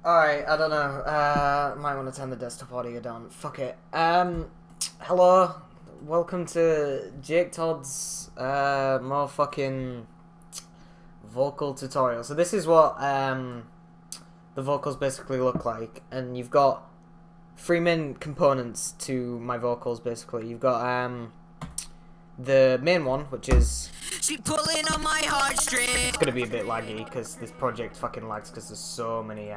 Alright, I don't know. Might want to turn the desktop audio down. Fuck it. Hello. Welcome to Jake Todd's, more fucking vocal tutorial. So this is what, the vocals basically look like. And you've got three main components to my vocals, basically. You've got, the main one, which is... She pulling on my heartstrings. It's gonna be a bit laggy, because this project fucking lags, because there's so many,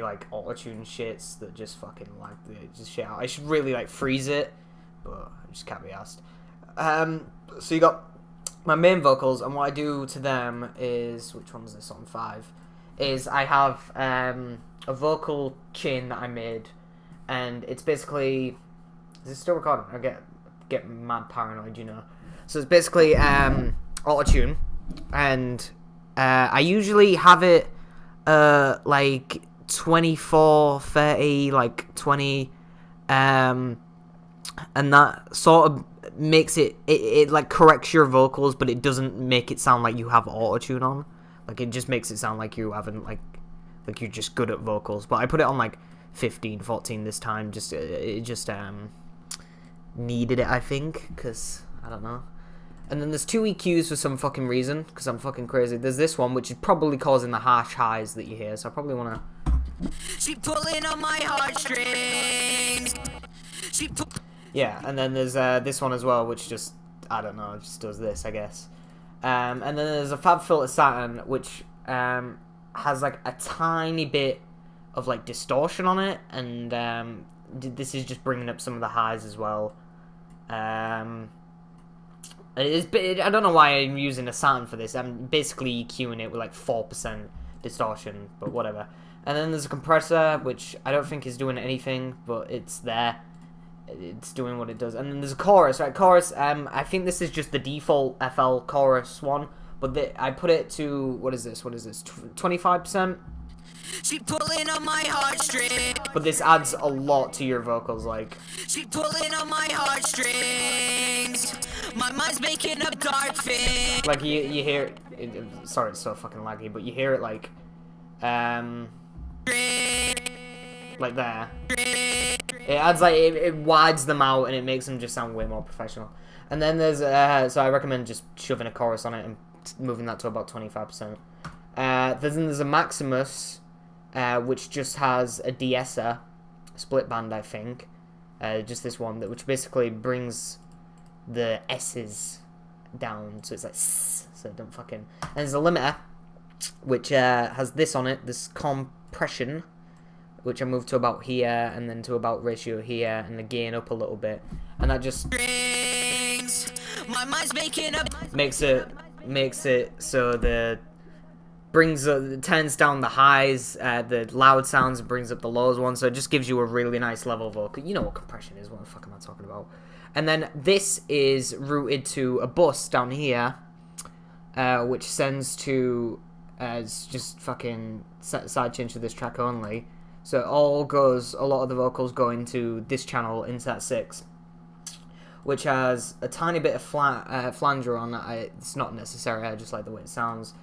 like, auto-tune shits that just fucking lag, just shit out. I should really, like, freeze it, but I just can't be asked. So you got my main vocals, and what I do to them is, which one's this on 5? Is I have, a vocal chain that I made, and it's basically... Is it still recording? I get mad paranoid, you know. So it's basically auto-tune, and I usually have it like 24, 30, like 20, and that sort of makes it like corrects your vocals, but it doesn't make it sound like you have auto-tune on. Like it just makes it sound like you haven't like you're just good at vocals. But I put it on like 15, 14 this time. It just needed it, I think, because I don't know. And then there's two EQs for some fucking reason, because I'm fucking crazy. There's this one, which is probably causing the harsh highs that you hear, so I probably want to... She pulling on my heartstrings. Yeah, and then there's this one as well, which just, I don't know, just does this, I guess. And then there's a FabFilter Saturn, which has like a tiny bit of like distortion on it, and this is just bringing up some of the highs as well. I don't know why I'm using a Saturn for this. I'm basically EQing it with like 4% distortion, but whatever. And then there's a compressor, which I don't think is doing anything, but it's there. It's doing what it does. And then there's a chorus, right? Chorus, I think this is just the default FL chorus one, but I put it to, what is this? 25%? She pulling on my heartstrings. But this adds a lot to your vocals, like... She pulling on my heartstrings. My mind's making up dark things. Like, you hear it, sorry, it's so fucking laggy, but you hear it, like, like there. It adds, like, it wides them out, and it makes them just sound way more professional. And then there's, so I recommend just shoving a chorus on it and moving that to about 25%. There's a Maximus, which just has a de-esser, split band, I think. Just this one, which basically brings the S's down, so it's like S, so don't fucking... And there's a limiter, which has this on it, this compression, which I moved to about here, and then to about ratio here, and the gain up a little bit, and that just... My mind's making up... Makes it so the... turns down the highs, the loud sounds, and brings up the lows one, so it just gives you a really nice level vocal. You know what compression is, what the fuck am I talking about? And then this is routed to a bus down here, which sends to, it's just fucking side change to this track only. So it all goes, a lot of the vocals go into this channel, into that 6, which has a tiny bit of flanger on that. It's not necessary, I just like the way it sounds.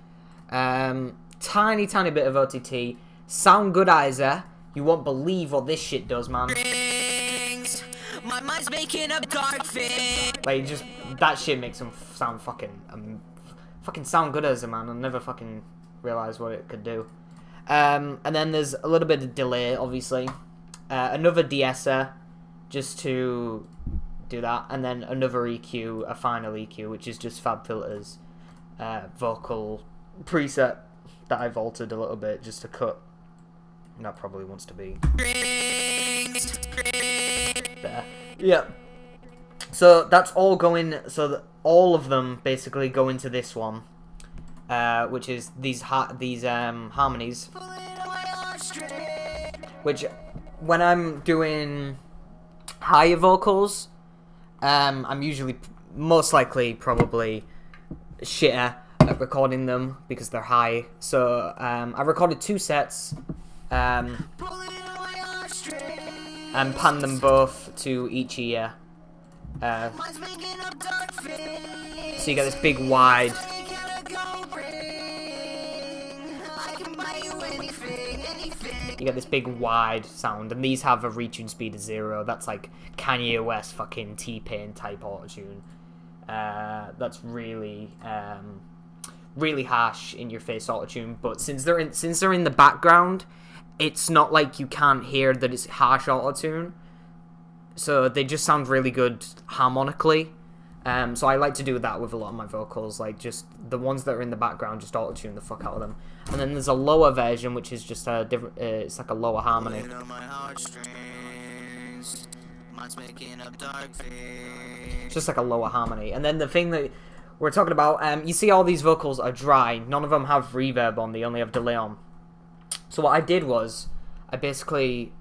Tiny bit of OTT. Sound goodizer. You won't believe what this shit does, man. My mind's making up dark things. Like, just, that shit makes them sound fucking sound goodizer, man. I never fucking realised what it could do. And then there's a little bit of delay, obviously. Another de-esser, just to do that. And then another EQ, a final EQ, which is just FabFilter's vocal preset that I've altered a little bit just to cut. That probably wants to be there. Yeah. So that's all going. So that all of them basically go into this one, which is these harmonies. Which, when I'm doing higher vocals, I'm usually most likely probably shitter at recording them because they're high. So I recorded 2 sets and panned them both to each ear. So you get this big wide You get this big wide sound, and these have a retune speed of 0. That's like Kanye West fucking T-Pain type auto-tune. That's really really harsh in your face auto-tune, but since they're in the background, it's not like you can't hear that it's harsh auto-tune. So they just sound really good harmonically. So I like to do that with a lot of my vocals, like just the ones that are in the background, just auto-tune the fuck out of them. And then there's a lower version, which is just a different, it's like a lower harmony. It's just like a lower harmony. And then the thing that we're talking about, you see all these vocals are dry, none of them have reverb on, they only have delay on. So what I did was, I basically,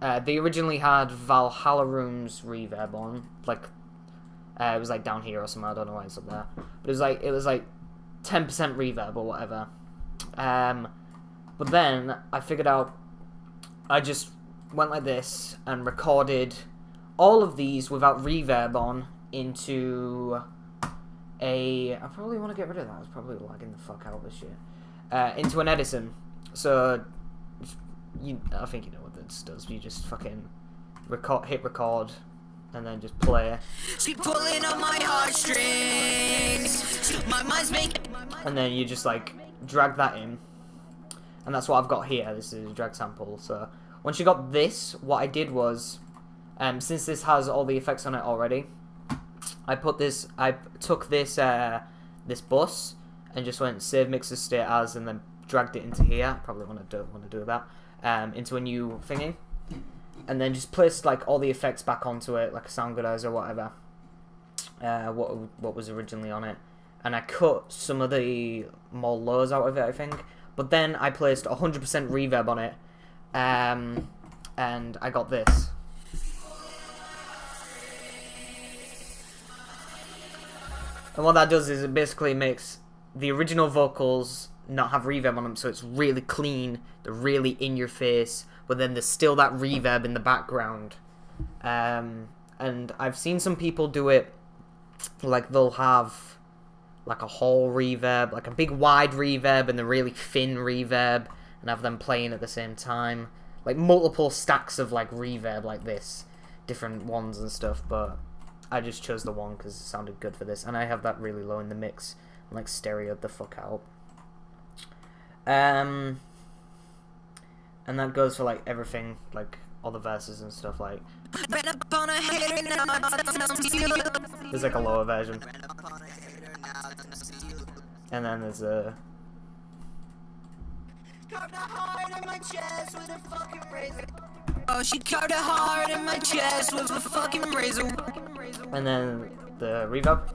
they originally had Valhalla Room's reverb on, like, it was like down here or somewhere, I don't know why it's up there. But it was like 10% reverb or whatever. But then I figured out, I just went like this and recorded all of these without reverb on into I probably want to get rid of that, it's probably lagging the fuck out of this shit. Into an Edison. So, I think you know what this does, you just fucking hit record, and then just play. She pulling on my heartstrings. My mind's making. And then you just like drag that in, and that's what I've got here. This is a drag sample. So once you got this, what I did was, since this has all the effects on it already, I took this this bus and just went save mixer state as, and then dragged it into here. Probably want to do that into a new thingy. And then just placed like all the effects back onto it, like a sound goodizer or whatever. What was originally on it, and I cut some of the more lows out of it, I think. But then I placed 100% reverb on it, and I got this. And what that does is it basically makes the original vocals not have reverb on them, so it's really clean. They're really in your face. But then there's still that reverb in the background. And I've seen some people do it, like they'll have like a whole reverb, like a big wide reverb and the really thin reverb, and have them playing at the same time. Like multiple stacks of like reverb like this, different ones and stuff, but I just chose the one because it sounded good for this. And I have that really low in the mix, and like stereoed the fuck out. And that goes for like everything, like all the verses and stuff. Like there's like a lower version, and then there's a. Oh, she carved a heart in my chest with a fucking razor. And then the reverb.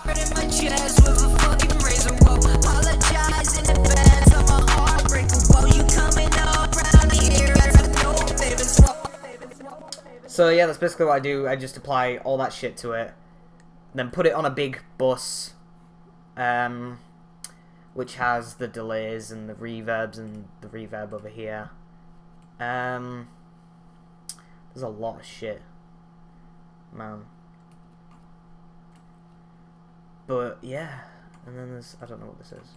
In my chest with a fucking razor. Whoa, apologize in advance. I'm a heartbreaker. Whoa, you coming up around here? I have no favors. So yeah, that's basically what I do. I just apply all that shit to it, then put it on a big bus, which has the delays and the reverbs and the reverb over here. There's a lot of shit, man. But yeah, and then there's, I don't know what this is.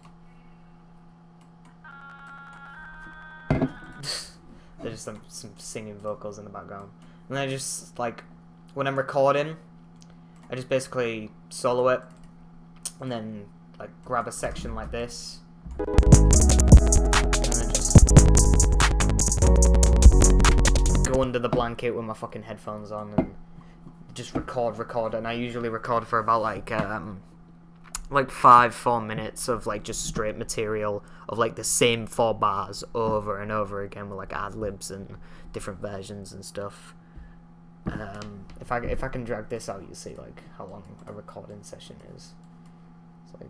There's just some singing vocals in the background. And then I just, like, when I'm recording, I just basically solo it, and then, like, grab a section like this, and then just go under the blanket with my fucking headphones on, and just record, and I usually record for about, like 4 minutes of like just straight material of like the same 4 bars over and over again with like ad-libs and different versions and stuff. If I can drag this out, you see like how long a recording session is. It's like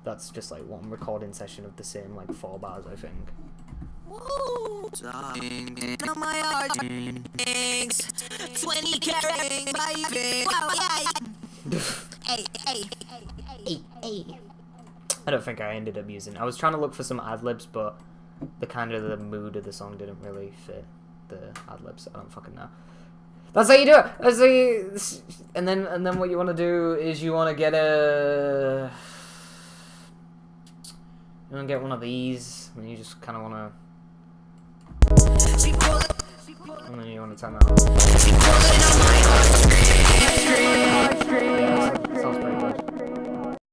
that's just like one recording session of the same like 4 bars, I think. Woo! On my heartstrings, 20 carrying my wow, yeah. Hey. I don't think I ended up using. I was trying to look for some ad-libs, but the mood of the song didn't really fit the ad-libs. I don't fucking know. That's how you do it. And then what you want to do is you want to get a You want to get one of these, and you just kind of want She to, pulling, and then you want to turn that on. she pulling on my